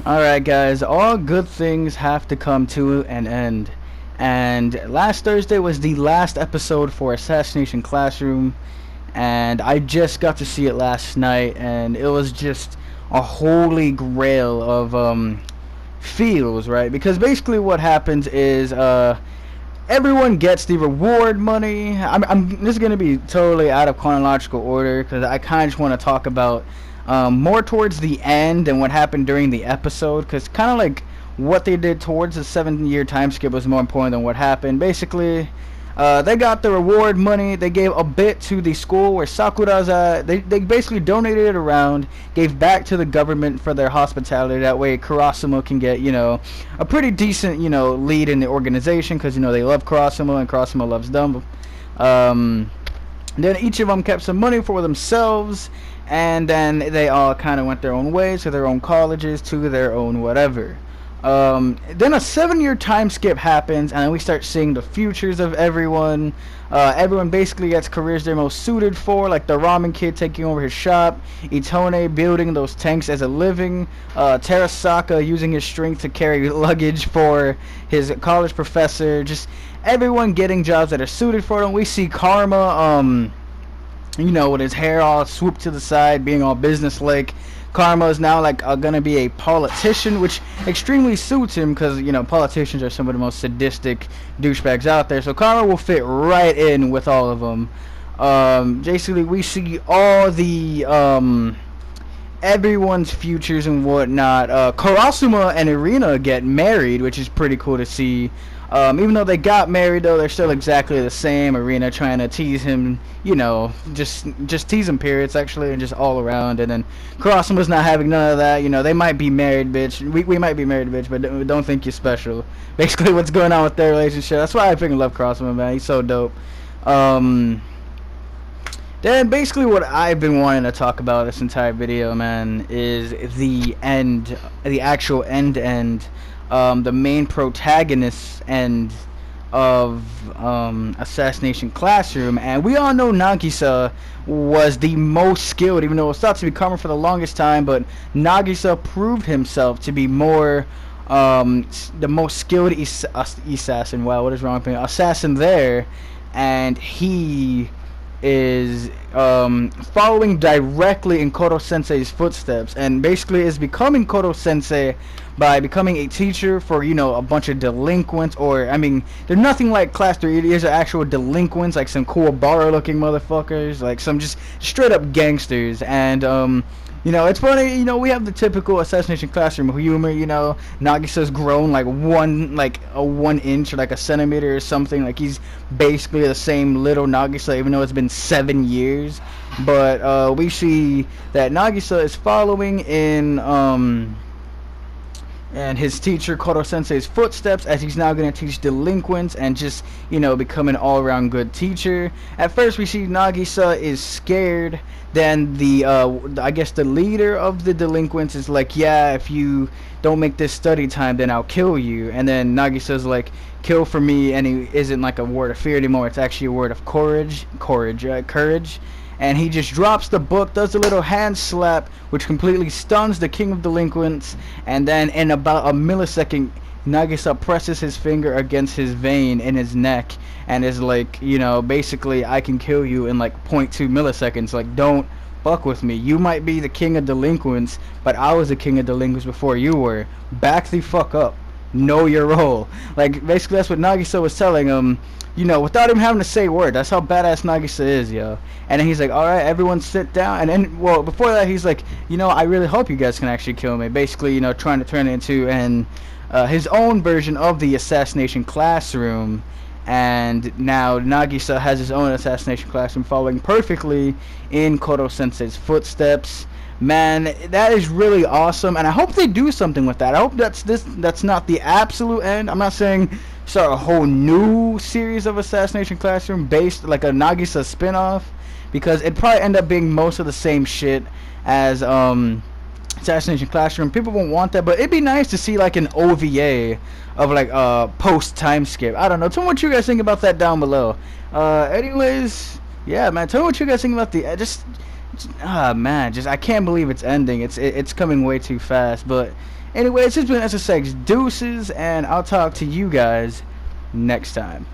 Alright guys, all good things have to come to an end. And last Thursday was the last episode for Assassination Classroom, and I just got to see it last night, and it was just a holy grail of feels, right? Because basically what happens is everyone gets the reward money. This is going to be totally out of chronological order because I kind of just want to talk about more towards the end and what happened during the episode, because kind of like what they did towards the 7-year time skip was more important than what happened. Basically, they got the reward money. They gave a bit to the school where Sakura's at. They basically donated it around, gave back to the government for their hospitality. That way Karasumo can get, a pretty decent, lead in the organization, because, they love Karasumo and Karasumo loves them. Then each of them kept some money for themselves, and then they all kind of went their own ways, to their own colleges, to their own whatever. Then a 7-year time skip happens, and then we start seeing the futures of everyone. Everyone basically gets careers they're most suited for, like the ramen kid taking over his shop, Itone building those tanks as a living, Terasaka using his strength to carry luggage for his college professor, just everyone getting jobs that are suited for them. We see Karma, with his hair all swooped to the side, being all business-like. Karma is now gonna be a politician, which extremely suits him because politicians are some of the most sadistic douchebags out there. So Karma will fit right in with all of them. Basically, we see all the everyone's futures and whatnot. Karasuma and Irina get married, which is pretty cool to see. Even though they got married, though, they're still exactly the same. Irina trying to tease him, just tease him, periods, actually, and just all around. And then Karasuma's not having none of that. They might be married, bitch. We might be married, bitch, but don't think you're special. Basically, what's going on with their relationship. That's why I freaking love Karasuma, man. He's so dope. Then basically what I've been wanting to talk about this entire video, man, is the end, the actual end, the main protagonist end of Assassination Classroom. And we all know Nagisa was the most skilled, even though it was thought to be Karma for the longest time, but Nagisa proved himself to be more the most skilled assassin. Wow, what is wrong with me? Assassin there, and he is following directly in Koto Sensei's footsteps, and basically is becoming Koto Sensei by becoming a teacher for a bunch of delinquents. Or they're nothing like class 3. These are actual delinquents, like some Kuwabara looking motherfuckers, like some just straight up gangsters. And it's funny, we have the typical Assassination Classroom humor. Nagisa's grown like a 1 inch or like a centimeter or something. Like he's basically the same little Nagisa, even though it's been 7 years. But we see that Nagisa is following in and his teacher Koto Sensei's footsteps, as he's now going to teach delinquents and just become an all-around good teacher. At first we see Nagisa is scared. Then I guess the leader of the delinquents is like, yeah, if you don't make this study time, then I'll kill you. And then Nagisa's like, kill for me, and he isn't like a word of fear anymore, it's actually a word of courage. And he just drops the book, does a little hand slap, which completely stuns the king of delinquents. And then in about a millisecond, Nagisa presses his finger against his vein in his neck and is like, basically, I can kill you in like 0.2 milliseconds. Like, don't fuck with me. You might be the king of delinquents, but I was the king of delinquents before you were. Back the fuck up. Know your role. Like, basically, that's what Nagisa was telling him. Without him having to say a word. That's how badass Nagisa is, yo. And then he's like, alright, everyone sit down. And then, well, before that, he's like, I really hope you guys can actually kill me. Basically, trying to turn it into his own version of the Assassination Classroom. And now Nagisa has his own Assassination Classroom, following perfectly in Koto Sensei's footsteps. Man, that is really awesome, and I hope they do something with that. I hope that's not the absolute end. I'm not saying start a whole new series of Assassination Classroom based like a Nagisa spin-off, because it'd probably end up being most of the same shit as Assassination Classroom. People won't want that, but it'd be nice to see like an OVA of like post time skip. I don't know. Tell me what you guys think about that down below. Anyways, yeah, man. Tell me what you guys think about the just ah man, just I can't believe it's ending. It's coming way too fast. But anyway, this has been SSX Deuces, and I'll talk to you guys next time.